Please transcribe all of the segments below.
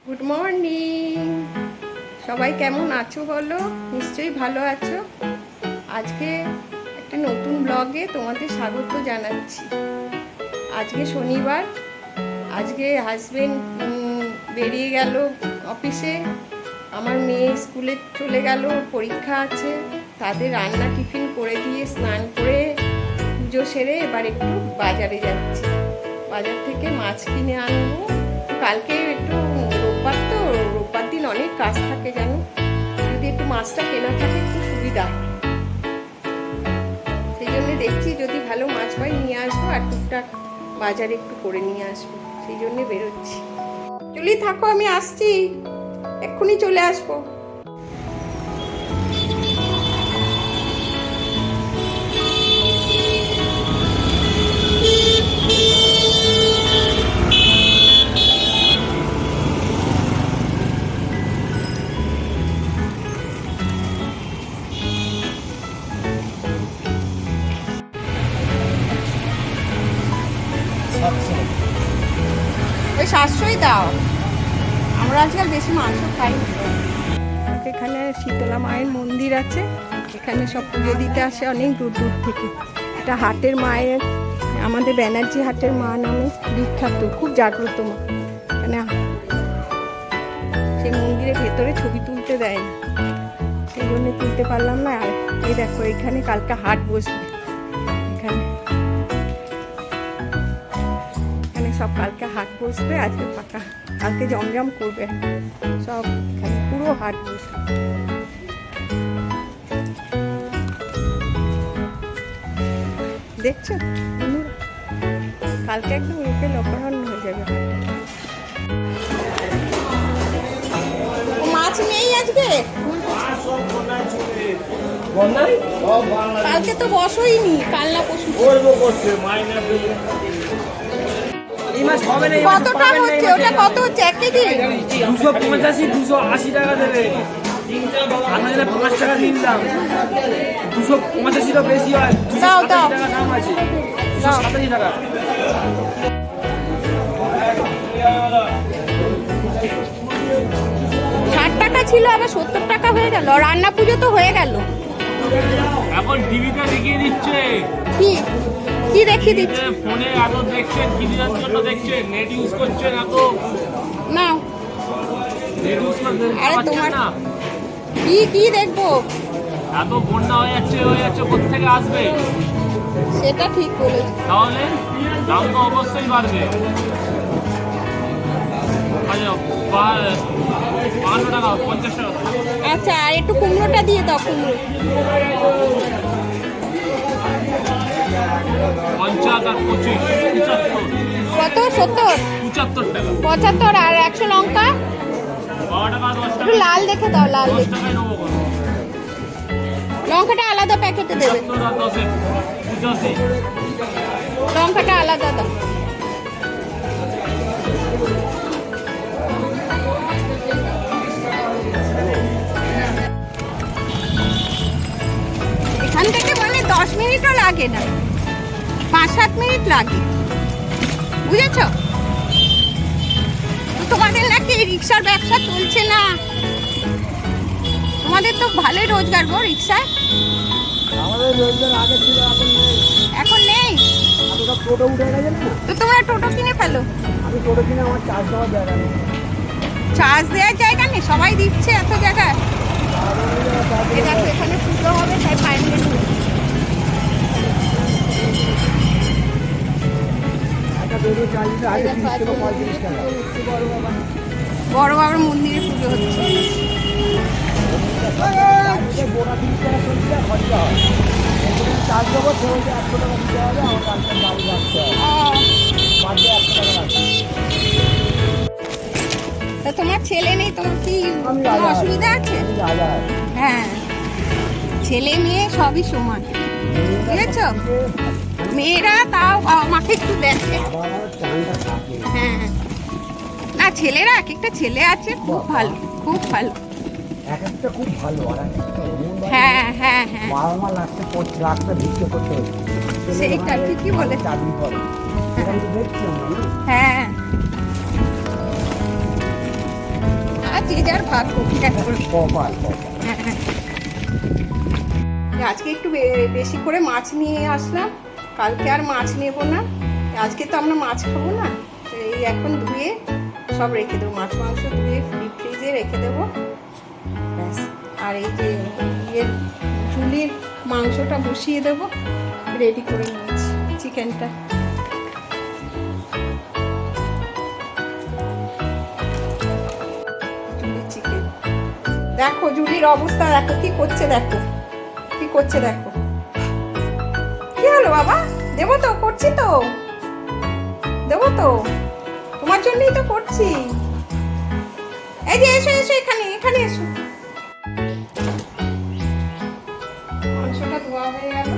Good morning, সবাই কেমন আছো বলো? নিশ্চয়ই ভালো আছো। আজকে একটা নতুন ব্লগে তোমাদের স্বাগত জানাচ্ছি। আজকে শনিবার, আজকে হাজবেন্ড বেরিয়ে গেল অফিসে, আমার মেয়ে স্কুলে চলে গেল, পরীক্ষা আছে। তাদের রান্না টিফিন করে দিয়ে স্নান করে পুজো সেরে এবার একটু বাজারে যাচ্ছি। বাজার থেকে মাছ কিনে আনবো। কালকে একটু রোববার দিন অনেক কাজ থাকে জানো, যদি একটু মাছটা কেনা থাকে একটু সুবিধা। সেই জন্য দেখছি যদি ভালো মাছ পাই নিয়ে আসবো, আর টুকটাক বাজারে একটু করে নিয়ে আসবো, সেই জন্যে বেরোচ্ছি। চলি থাকো, আমি আসছি, এক্ষুনি চলে আসবো। ওই 700ই দাও, আমরা আজকাল বেশি মাংস খাই না। এখানে শীতলা মায়ের মন্দির আছে, এখানে সব পুজো দিতে আসে অনেক দূর দূর থেকে। এটা হাটের মায়ের, আমাদের ব্যানার্জি হাটের মা নামে বিখ্যাত, খুব জাগ্রত মা। এখানে সেই মন্দিরের ভেতরে ছবি তুলতে দেয় না, সেই জন্য তুলতে পারলাম না। আর এই দেখো, এখানে কালকে হাট বসবে, এখানে সব কালকে হাট বসবে, আজকে ফাঁকা, কালকে জমজম করবে সব, এখানে পুরো হাট বসবে। দেখছো কালকে একদম লোকে লোকারণ্য হয়ে যাবে। মাছ নেই আজকে, কালকে তো বসোই নি, কালনা পশু কতটা হচ্ছে, ওটা কত হচ্ছে 1 কেজি? 285 280 টাকা দেবে। আমরা 5 টাকা দিলাম, 285 টা বেশি হয়, 287 টাকা দাম আছে, 287 টাকা। 60 টাকা ছিল, আবার 70 টাকা হয়ে গেল। রান্না পুজো তো হয়ে গেল, এখন টিভিতে দেখিয়ে দিচ্ছে। কি দেখিয়ে দিচ্ছে? ফোনে এত দেখছেন, টিভির জন্য দেখছেন, নেট ইউজ করছেন এত না। নেট ইউজ করছেন, আরে তোমার না কি দেখবো, এত বন্যা হয়ে যাচ্ছে, কোথেকে আসবে? সেটা ঠিক বলেছ, তাহলে দাম তো অবশ্যই বাড়বে। 52 টাকা 50 টাকা। আচ্ছা, আর একটু কুমড়োটা দিয়ে দাও। কুমড়ো 50 আর 25 75 কত? 70 75 টাকা 75। আর 100 লঙ্কা 12 টাকা 10 একটু টাকা লাল দেখে দাও, লাল 10 দেখে। টাকায় নেবো। লঙ্কাটা আলাদা প্যাকেটে দেবে, 70 আর 10 85। লঙ্কাটা আলাদা দাও। এখান থেকে মানে 10 মিনিটও লাগে না, 5-7 মিনিট লাগে, বুঝেছ? তোমাদের নাকি রিক্সার ব্যবসা চলছে না, তোমাদের তো ভালোই রোজগার গো রিক্সায়। আমাদের রোজগার আগে ছিল, এখন নেই সব টোটো উঠে গেছে না। তো তোমরা টোটো কিনে ফেলো। আমি টোটো কিনে আমার চার্জ দেওয়ার জায়গা নেই। চার্জ দেওয়ার জায়গা নেই, সবাই দিচ্ছে এত জায়গায়। এই দেখো, এখানে পুজো হবে, তাই পাইনি। বড় বাবার মন্দিরে পুজো হচ্ছে। তা তোমার ছেলে নেই, তোমার কি কোনো অসুবিধা আছে? হ্যাঁ, ছেলে মেয়ে সবই সমান, বুঝেছ? মেয়েরা তাও আমাকে একটু দেখে। হ্যাঁ, না ছেলেরা, এক একটা ছেলে আছে খুব ভালো, খুব ভালো। খুব ভালো। হ্যাঁ হ্যাঁ হ্যাঁ, লাখটা ভিক্ষে করতে হচ্ছে, সেইটা ঠিকই বলে। চাকরি করে দেখছি। হ্যাঁ, যে যার ভাগ্য এখন। কপাল আজকে একটু বেশি করে মাছ নিয়ে আসলাম, কালকে আর মাছ নেব না। আজকে তো আমরা মাছ খাবো না, তো এই এখন ধুয়ে সব রেখে দেবো, মাছ মাংস ধুয়ে ডিপ ফ্রিজে রেখে দেবো ব্যাস। আর এই যে ইয়ের ঝুলির মাংসটা বসিয়ে দেবো, রেডি করে নিয়েছি চিকেনটা। ঝুলির চিকেন দেখো, ঝুলির অবস্থা দেখো কি করছে, দেখো কি করছে, দেখো কি হলো বাবা। দেবো তো, করছি তো, দেবো তো, তোমার জন্যই তো করছি। এই যে এসো এসো, এখানে এখানে এসো। মাংসটা ধোয়া হয়ে গেল,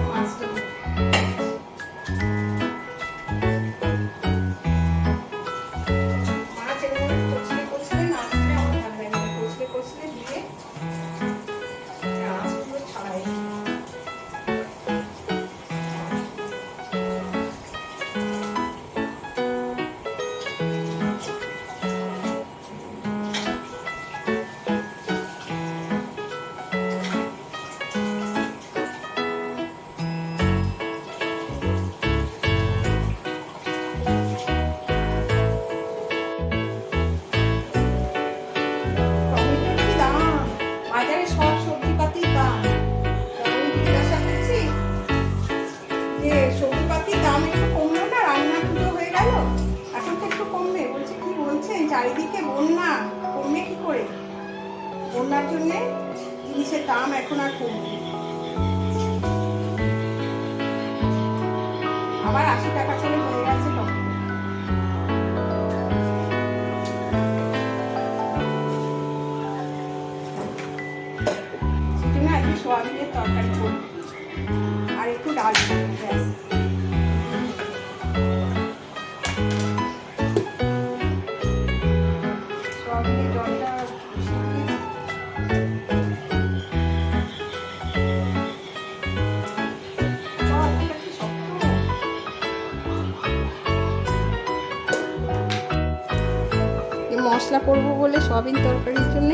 মাছটা মাছ এরকম কচলে কচলে না দিলে আমার ভালো লাগে না, কচলে কচলে দিয়ে মাছগুলো ছাড়াই। টমেটোর কি দাম, বাজারে সব সবজিপাতির দাম। আমি জিজ্ঞাসা করছি যে সবজিপাতির দাম একটু কমলো না, রান্না পুজো হয়ে গেল, এখন তো একটু কমবে। বলছে কি বলছেন, চারিদিকে বন্যা, কমবে কি করে? বন্যার জন্যে জিনিসের দাম এখন আর কমবে। আবার 80 টাকা করে হয়ে গেছে টমেটো। সেজন্য আজকে সোয়াবিনের তরকারি করব আর একটু ডাল করব ব্যাস। সোয়াবিনের জলটা বসিয়ে দিয়ে এটা কি শক্ত। মশলা করব বলে সয়াবিন তরকারির জন্য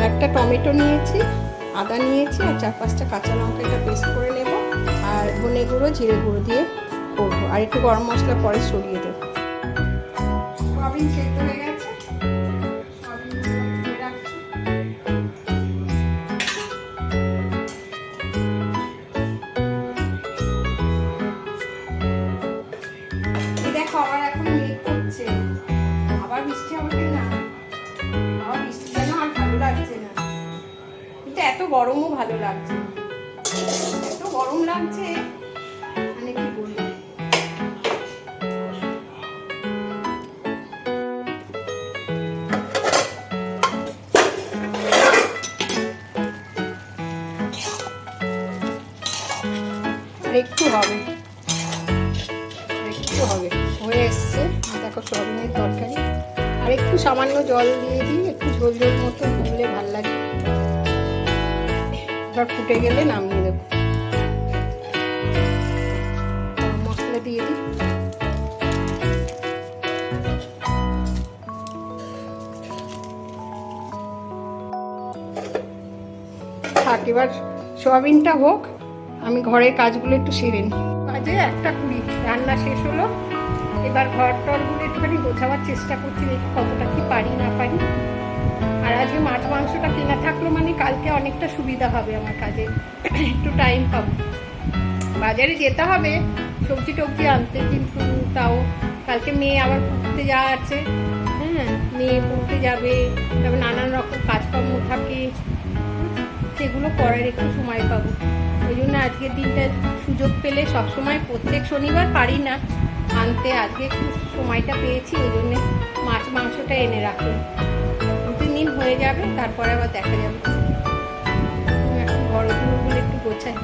একটা টমেটো নিয়েছি, আদা নিয়েছি আর 4-5টা কাঁচা লঙ্কা, এটা পেস্ট করে নেব। আর ধনে গুঁড়ো জিরে গুঁড়ো দিয়ে করবো, আর একটু গরম মশলা পরে ছড়িয়ে দেবো। সয়াবিন সেদ্ধ হয়ে গেছে, সয়াবিনগুলো তুলে রাখছি। এই দেখো আবার এখন মেঘ করছে, আবার বৃষ্টি হবে কি না, আবার বৃষ্টি যেন আর ভালো লাগছে না। কিন্তু এত গরমও ভালো লাগছে না, এত গরম লাগছে মানে কি বলবো। আর একটু হবে, একটু হবে, হয়ে এসছে দেখো সয়াবিনের তরকারি। আর একটু সামান্য জল দিয়ে দিই, একটু ঝোল ঝোল মতো হলে ভালো লাগে। এবার ফুটে গেলে নামিয়ে দেবো, মশলা দিয়ে দিই। থাক, এবার সয়াবিনটা হোক, আমি ঘরের কাজগুলো একটু সেরে নিই। বাজে 1:20, রান্না শেষ হলো। এবার ঘর টরগুলো একটুখানি গোছাবার চেষ্টা করছি, দেখি কতটা কি পারি না পারি। আর আজকে মাছ মাংসটা কেনা থাকলো মানে কালকে অনেকটা সুবিধা হবে আমার কাজে, একটু টাইম পাবো। বাজারে যেতে হবে সবজি টবজি আনতে, কিন্তু তাও কালকে মেয়ে আবার পড়তে যাওয়া আছে। হ্যাঁ, মেয়ে পড়তে যাবে, তবে নানান রকম কাজকর্ম থাকে, সেগুলো করার একটু সময় পাবো। ওই জন্য আজকের দিনটা সুযোগ পেলে, সবসময় প্রত্যেক শনিবার পারি না আনতে, আজকে একটু সময়টা পেয়েছি, ওই জন্যে মাছ মাংসটা এনে রাখলাম। 2-3 দিন হয়ে যাবে, তারপরে আবার দেখা যাবে। এখন ঘরগুলো একটু গোছাই।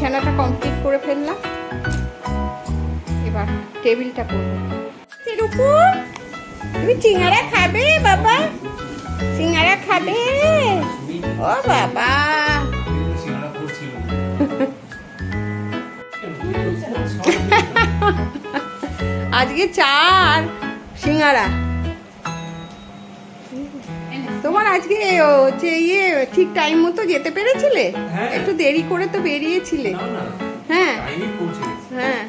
বিছানাটা কমপ্লিট করে ফেললাম, এবার টেবিলটা করবো। রূপু, তুমি সিঙ্গারা খাবে বাবা? সিঙ্গারা খাবে? ও বাবা, আজকে চার সিঙ্গারা। তোমার আজকে হচ্ছে ইয়ে ঠিক টাইম মতো যেতে পেরেছিলে? হ্যাঁ। একটু দেরি করে তো বেরিয়েছিলে। না না হ্যাঁ টাইমই পৌঁছে গেছে। হ্যাঁ।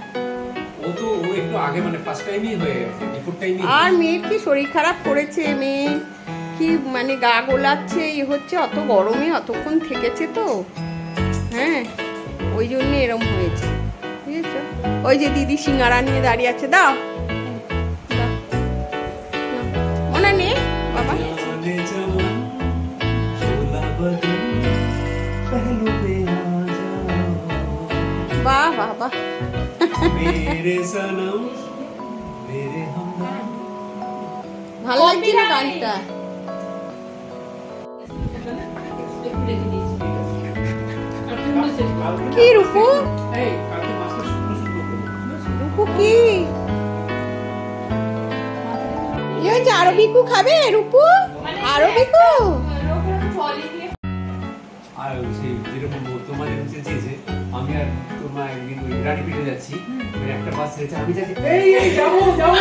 ও একটু আগে মানে ফার্স্ট টাইমই হয়ে গেছে, বিফোর টাইমই। আর মেয়ের কি শরীর খারাপ করেছে, মেয়ে কি মানে গা গোলাচ্ছে, ই হচ্ছে, অত গরমে অতক্ষণ থেকেছে তো, হ্যাঁ ওই জন্য এরম হয়েছে, বুঝেছো? ওই যে দিদি সিঙ্গারা নিয়ে দাঁড়িয়ে আছে, দাও দাও। মনে নেই বাবা? जाने जवान शोला बदन पहलू में आ जाओ বাহ বাহ বাহ। मेरे सनम मेरे हमदम। ভালো লাগছে না গানটা? কি রূপু? এই কালকে মাছটা শুকনো শুকনো করো। রূপু কি ইয়ে হচ্ছে? আরো বিকু খাবে রূপু? আরো বিকু? আর সেই যেরকম তোমাদের হচ্ছে যে আমি আর তোমার একদিন ওই রানীপিঠে যাচ্ছি, মানে একটা বাস ছেড়েছে, আমি যাচ্ছি এই এই যাবো যাবো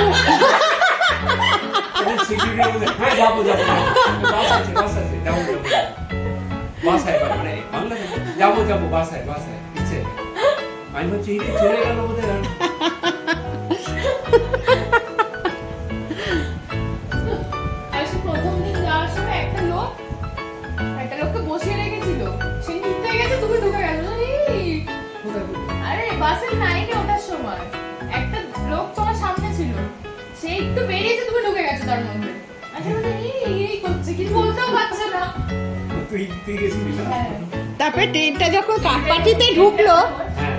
সিকিউরিটি বলে হ্যাঁ যাবো যাবো, বাস আছে যাবো যাবো, বাস আছে মানে বাংলাদেশ যাবো যাবো, বাস আছে পিছে। আমি ভাবছি এই চলে গেল বোধ হয়। প্রথম দিন যাওয়ার সময় একটা লোককে বসিয়ে রেখেছিল, সে নিতে গেছে, তুমি ঢুকে গেছো। আরে বাসের লাইনে ওঠার সময় একটা লোক তোমার সামনে ছিল, সে একটু বেরিয়েছে, তুমি ঢুকে গেছো তার মধ্যে। আচ্ছা বলে এই করছে, কিছু বলতেও পারছে না। তুই গেছিলি না? হ্যাঁ। তারপরে ট্রেনটা যখন কাঠপাটিতে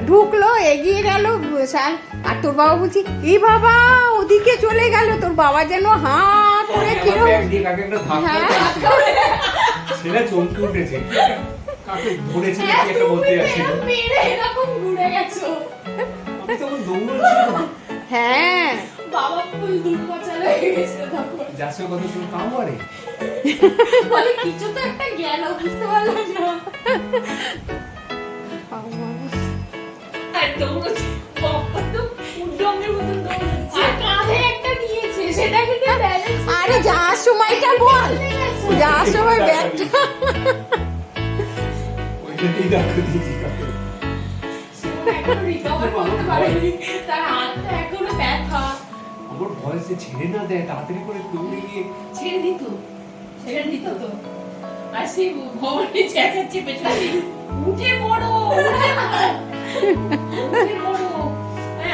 ঢুকলো এগিয়ে গেল স্যার, আর তোর বাবা বলছি এই বাবা ওদিকে চলে গেল, তোর বাবা যেন হাঁ করে কিরম। হ্যাঁ। ছেলে চমকে উঠেছে, কাকে ধরেছে নাকি একটা বলতে যাচ্ছিল। মেরে এরকম ঘুরে গেছো। আমি তখন দৌড়াচ্ছিলাম, হ্যাঁ বাবা ফুল দুর্বাচা লেগে গেছে তখন। যার সঙ্গে কথা শুনে কাউ আরে বলে কিছু তো একটা গেল, বুঝতে পারলাম না। আর দৌড়ছে, বাবা তো উড্ডমের মতন দৌড়ছে। আর কাঁধে একটা নিয়েছে, সেটা কিন্তু ব্যালেন্স। আরে যাওয়ার সময়টা বল, যাওয়ার সময় ব্যাগটা। ওইটাই দেখো দিদি কাকে। এখনো রিকভার করতে পারেনি, তার হাতটা এখনো ব্যথা। আমার ভয়েসে ছেড়ে না দেয়, তাড়াতাড়ি করে দৌড়ে গিয়ে ছেড়ে দিত তো। আর সে ভবনে চেঁচাচ্ছে পেছনে, উঠে পড়ো।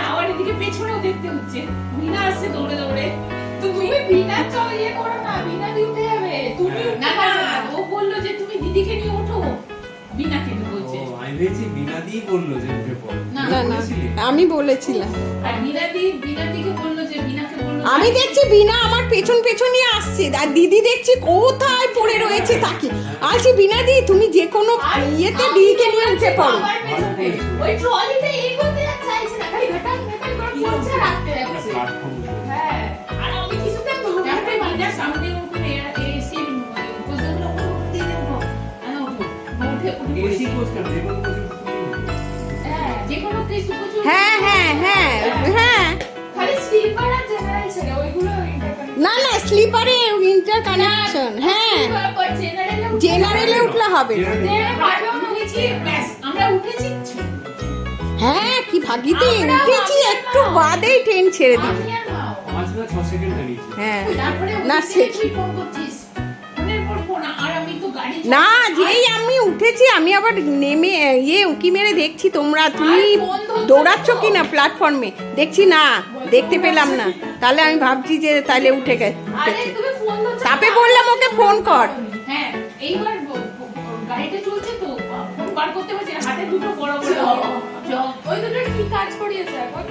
আমার এদিকে পেছনেও দেখতে হচ্ছে, বিনা আসছে দৌড়ে দৌড়ে। তুমি বিনা ইয়ে করো না, বিনা দিয়ে উঠে যাবে। তুমি না না, ও বললো যে তুমি দিদিকে নিয়ে ওঠো, বিনাকে বলছে। ও আমি ভেবেছি বিনাদিই বললো যে উঠে পড়ো। না, না না আমি বলেছিলাম। আর বিনাদিকে বললো যে বিনাকে বললো। আমি দেখছি বিনা আমার পেছনই আসছে, আর দিদি দেখছি কোথায় পড়ে রয়েছে তাকে। আলছি বিনা দি তুমি যে কোনো ইয়েতে দিদিকে নিয়ে উঠে পড়ো। ওই ট্রলিতে এই করতে চাইছে না, খালি ঘাটাল ঘাটাল করে পড়ছে, রাখতে যাচ্ছে। প্ল্যাটফর্ম হ্যাঁ, আর আমি কিছুতে দৌড়াতে বিনার সামনে উঠে এসে কোজগুলো উঠে দেবো। আনা উঠে এসি কোচ কেন যে কোনো কোচ হ্যাঁ, যে কোনো কিছু কিছু। হ্যাঁ হ্যাঁ হ্যাঁ হ্যাঁ। খালি স্লিপার আর জেনারেল ছিল, ওইগুলো ইন্টারকানেক্ট। না না স্লিপারে ইন্টার কানেকশন। হ্যাঁ জেনারেলে উঠলে হবে। আমরা উঠেছি। হ্যাঁ কি ভাগিতে উঠেছি, একটু বাদেই ট্রেন ছেড়ে দিল। 5 না 6 সেকেন্ড দাঁড়িয়েছে। হ্যাঁ তারপরে না সে সে কি ফোন করছিস, ফোনের পর ফোন। আর আমি তো গাড়ি না যেই আমি উঠেছি আমি আবার নেমে উকি মেরে দেখছি তুমি দৌড়াচ্ছ কি না প্ল্যাটফর্মে, দেখছি না, দেখতে পেলাম না। তাহলে আমি ভাবছি যে তাহলে উঠে আরে গেছে। তুমি ফোন ধরছো, তাপে বললাম ওকে ফোন কর। হ্যাঁ এইবার গাড়িটা চলছে তো, ফোন বার করতে হচ্ছে, হাতে দুটো বড় বড় ওই দুটোর কি কাজ করিয়েছে এখন।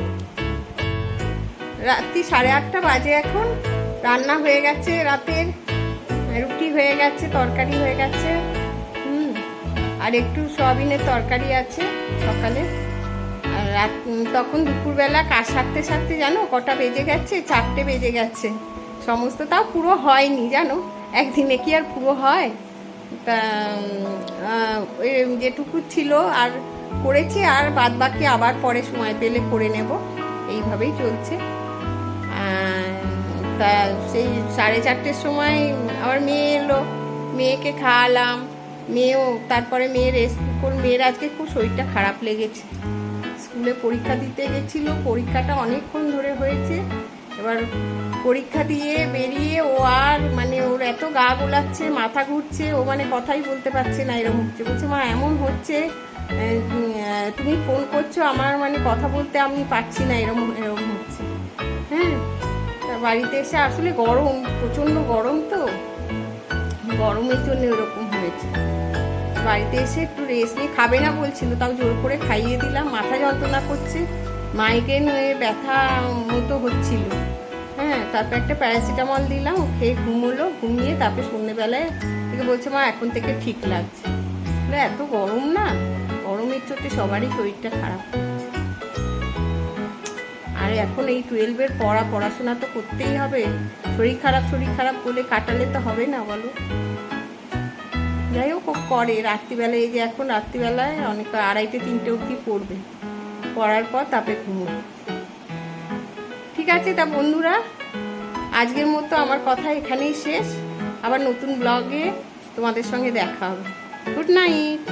রাত্রি 8:30 বাজে এখন। রান্না হয়ে গেছে, রাতের রুটি হয়ে গেছে, তরকারি হয়ে গেছে। আর একটু সয়াবিনের তরকারি আছে সকালে। আর রাত তখন দুপুরবেলা কাজ সারতে সারতে জানো কটা বেজে গেছে, 4টে বেজে গেছে। সমস্ত তাও পুরো হয়নি জানো, একদিনে কি আর পুরো হয়। তা ওই যেটুকু ছিল আর করেছি, আর বাদ বাকি আবার পরে সময় পেলে করে নেব, এইভাবেই চলছে। তা সেই 4:30-র সময় আবার মেয়ে এলো, মেয়েকে খাওয়ালাম। মেয়েও তারপরে মেয়ের আজকে খুব শরীরটা খারাপ লেগেছে। স্কুলে পরীক্ষা দিতে গেছিলো, পরীক্ষাটা অনেকক্ষণ ধরে হয়েছে। এবার পরীক্ষা দিয়ে বেরিয়ে ও আর মানে ওর এত গা গোলাচ্ছে, মাথা ঘুরছে, ও মানে কথাই বলতে পারছে না, এরকম হচ্ছে। বলছে মা এমন হচ্ছে, তুমি ফোন করছো, আমার মানে কথা বলতে আমি পারছি না, এরকম হচ্ছে। হ্যাঁ, তা বাড়িতে এসে আসলে গরম, প্রচণ্ড গরম, তো গরমের জন্য এরকম হয়েছে। বাড়িতে এসে একটু রেস্ট নিয়ে খাবে না বলছিল, তাও জোর করে খাইয়ে দিলাম। মাথা যন্ত্রণা করছে, মাইগ্রেন হয়ে ব্যথা মতো হচ্ছিল। হ্যাঁ, তারপর একটা প্যারাসিটামল দিলাম, খেয়ে ঘুমোলো। ঘুমিয়ে তারপরে সন্ধ্যেবেলায় থেকে বলছে মা এখন থেকে ঠিক লাগছে। এত গরম না, গরমের চোটে সবারই শরীরটা খারাপ হচ্ছে। আর এখন এই 12-এর পড়াশোনা তো করতেই হবে। শরীর খারাপ বলে কাটালে তো হবে না, বলো। যাই হোক, করে রাত্রিবেলায়, এই যে এখন রাত্রিবেলায় অনেক 2:30-3টে অবধি পড়বে, পড়ার পর তারপরে ঘুমোবে। ঠিক আছে, তা বন্ধুরা আজকের মতো আমার কথা এখানেই শেষ। আবার নতুন ব্লগে তোমাদের সঙ্গে দেখা হবে। Good night.